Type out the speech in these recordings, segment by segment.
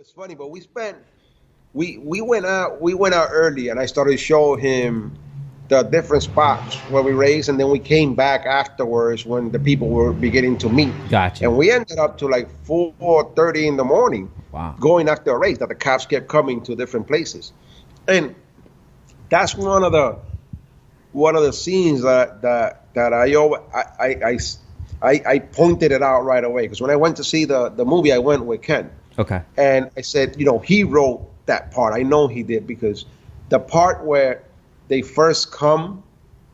was funny, but we went out early, and I started showing him the different spots where we raced, and then we came back afterwards when the people were beginning to meet. Gotcha. And we ended up to like 4:30 in the morning, Wow. going after a race that the cops kept coming to different places, and that's one of the scenes that I pointed it out right away, because when I went to see the movie, I went with Ken. Okay. And I said, he wrote that part. I know he did, because the part where they first come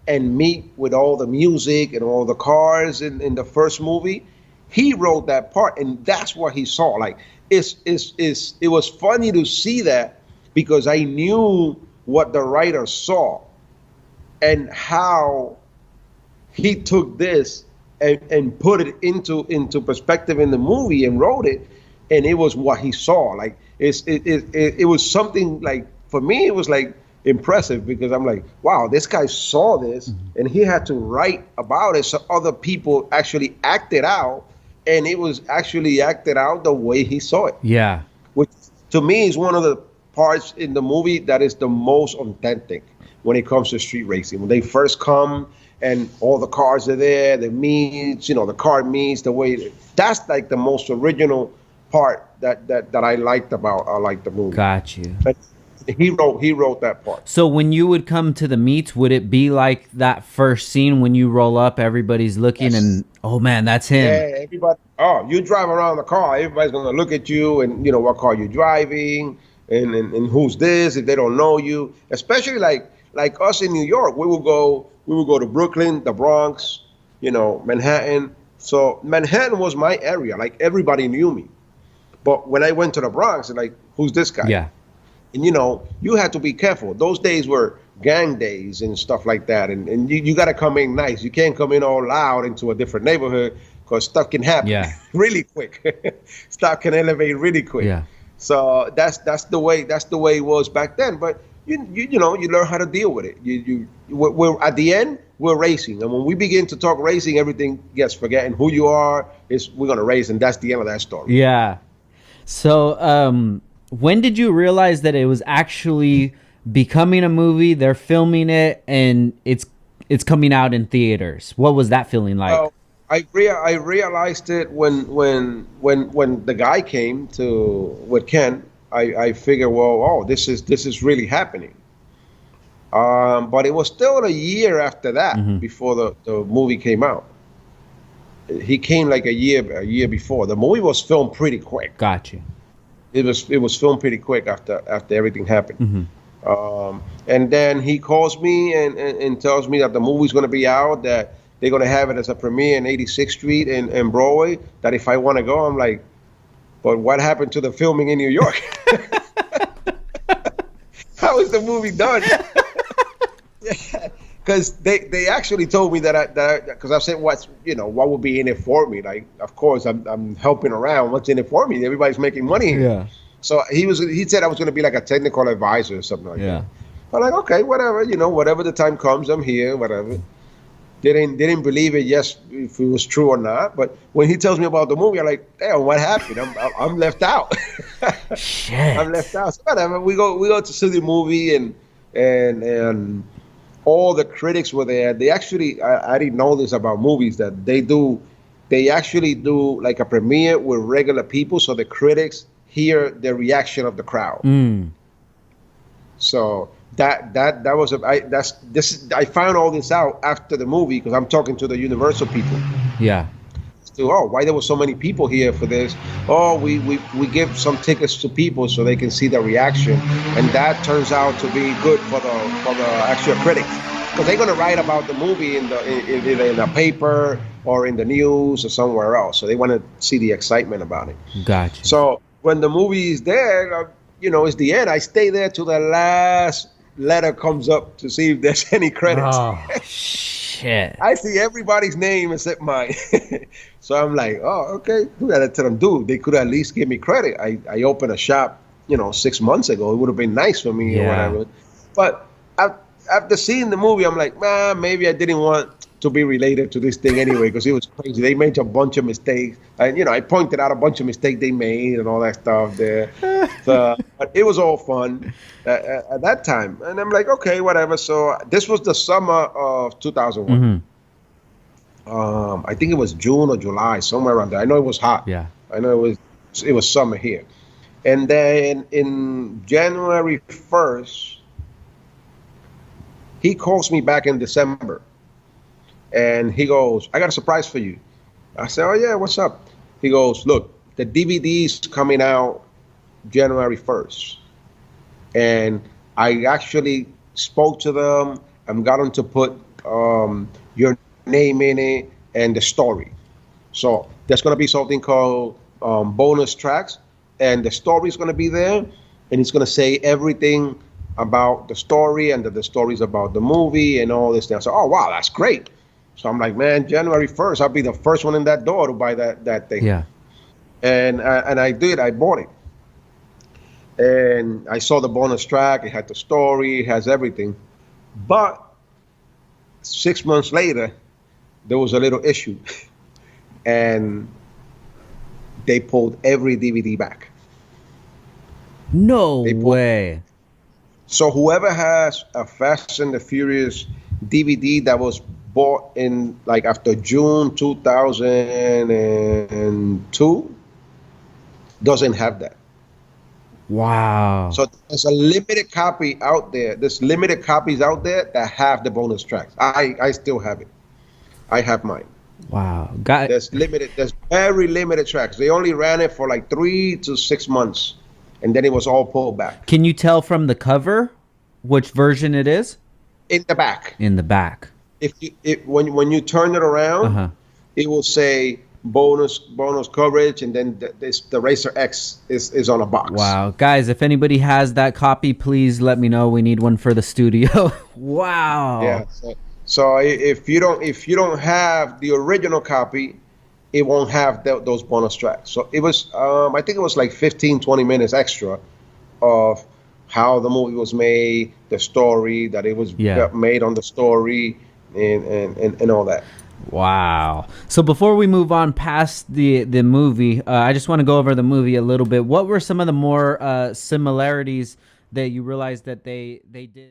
and meet with all the music and all the cars in the first movie, he wrote that part, and that's what he saw. Like, it was funny to see that, because I knew what the writer saw and how he took this and put it into perspective in the movie and wrote it, and it was what he saw. Like, it was something, like, for me it was like impressive, because I'm like, wow, this guy saw this, and he had to write about it so other people actually acted out, and it was actually acted out the way he saw it. Yeah. Which to me is one of the parts in the movie that is the most authentic when it comes to street racing. When they first come and all the cars are there, the meets, the car meets, the way that's like the most original part that I liked about the movie. Got you. But he wrote that part. So when you would come to the meets, would it be like that first scene when you roll up, everybody's looking, Yes. and oh man, that's him. Yeah, everybody. Oh, you drive around the car, everybody's gonna look at you, and what car you're driving, and who's this if they don't know you. Especially like us in New York, we would go to Brooklyn, the Bronx, Manhattan. So Manhattan was my area. Like, everybody knew me. But when I went to the Bronx, like, who's this guy? Yeah. And you had to be careful. Those days were gang days and stuff like that. And you got to come in nice. You can't come in all loud into a different neighborhood, because stuff can happen really quick. Stuff can elevate really quick. Yeah. So that's the way it was back then. But you learn how to deal with it. We're at the end, we're racing, and when we begin to talk racing, everything gets forgotten. Who you are we're gonna race, and that's the end of that story. Yeah. So when did you realize that it was actually becoming a movie? They're filming it, and it's coming out in theaters. What was that feeling like? Well, I realized it when the guy came with Ken. I figured, well, this is really happening. But it was still a year after that before the movie came out. He came like a year before. The movie was filmed pretty quick. Got you. It was filmed pretty quick after everything happened. And then he calls me and tells me that the movie's going to be out, that they're going to have it as a premiere in 86th Street and Broadway, that if I want to go. I'm like, but what happened to the filming in New York? How is the movie done? Because they actually told me that because I said, what would be in it for me? Like, of course, I'm helping around. What's in it for me? Everybody's making money here. Yeah. So he said I was going to be like a technical advisor or something like that. I'm like, okay, whatever. Whatever the time comes, I'm here. Whatever. Didn't believe it. Yes, if it was true or not. But when he tells me about the movie, I'm like, damn, what happened? I'm left out. Shit. I'm left out. So whatever. We go to see the movie, and all the critics were there. They actually, I didn't know this about movies, that they actually do like a premiere with regular people, so the critics hear the reaction of the crowd. So that was I found all this out after the movie, because I'm talking to the Universal people. Yeah. So, why there were so many people here for this? Oh, we give some tickets to people so they can see the reaction, and that turns out to be good for the actual critics, because they're gonna write about the movie in the paper or in the news or somewhere else. So they want to see the excitement about it. Gotcha. So when the movie is there, it's the end. I stay there till the last letter comes up to see if there's any credits. Oh, shit. I see everybody's name except mine. So I'm like, oh, okay. I gotta tell them, dude, they could at least give me credit. I opened a shop, 6 months ago. It would have been nice for me or whatever. But after seeing the movie, I'm like, man, maybe I didn't want to be related to this thing anyway because it was crazy. They made a bunch of mistakes, and I pointed out a bunch of mistakes they made and all that stuff there. So, but it was all fun at that time, and I'm like, okay, whatever. So this was the summer of 2001. Hmm. I think it was June or July, somewhere around there. I know it was hot. Yeah. I know it was summer here, and then in January 1st, he calls me back in December, and he goes, "I got a surprise for you." I said, "Oh yeah, what's up?" He goes, "Look, the DVD's coming out January 1st, and I actually spoke to them and got them to put your name in it and the story. So there's going to be something called bonus tracks, and the story's going to be there, and it's going to say everything about the story and the stories about the movie and all this stuff." So, oh wow, that's great. So I'm like, man, January 1st, I'll be the first one in that door to buy that thing. Yeah. And I did. I bought it, and I saw the bonus track. It had the story, it has everything. But 6 months later, there was a little issue, and they pulled every DVD back. No They pulled. way. So whoever has a Fast and the Furious DVD that was bought in like after June 2002 doesn't have that. Wow. So there's a limited copy out there. There's limited copies out there that have the bonus tracks. I still have it. I have mine. Wow. Got There's very limited tracks. They only ran it for like 3 to 6 months, and then it was all pulled back. Can you tell from the cover which version it is? In the back. In the back. When you turn it around, Uh-huh. it will say bonus coverage, and then the Racer X is on a box. Wow. Guys, if anybody has that copy, please let me know. We need one for the studio. Wow. Yeah. So if you don't have the original copy, it won't have those bonus tracks. So it was I think it was like 15-20 minutes extra of how the movie was made, the story that it was made on the story, and all that. Wow. So before we move on past the movie, I just want to go over the movie a little bit. What were some of the more similarities that you realized that they did?